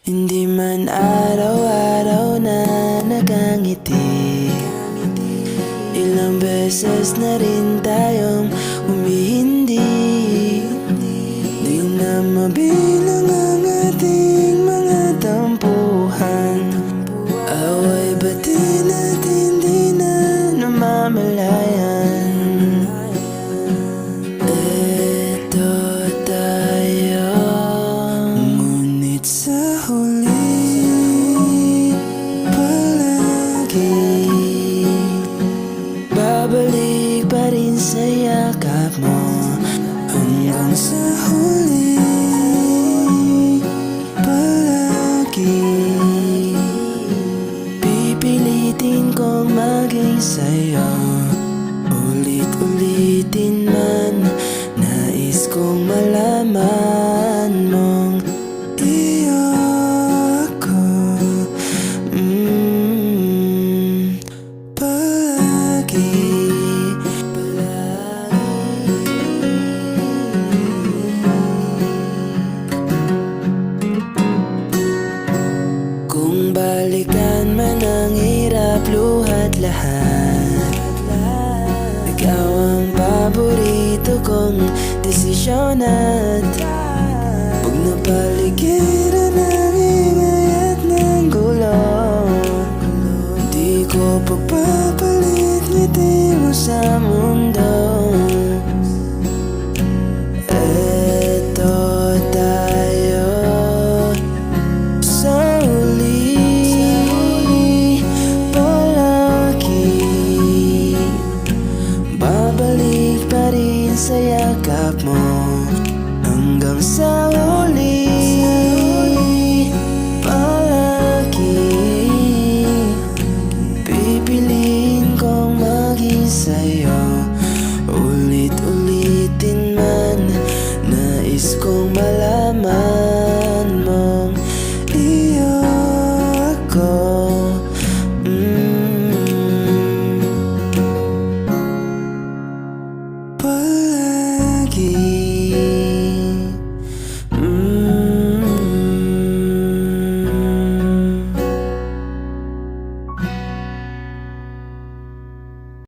Hindi man araw-araw na nakangiti, ilang beses na rin tayong humihindi. Di na mabilang ang ating mga tampuhan, away bati natin di na namamalayan. Eto tayo, ngunit sa huli palagi babalik pa rin sa yakap mo. Hanggang sa huli palagi pipilitin kong maging sa'yo. Ulit-ulitin man, nais kong malaman mong iyo ako. Palagi. Kung balikan man ang hirap, luhat lahat, ikaw ang paborito kong desisyon at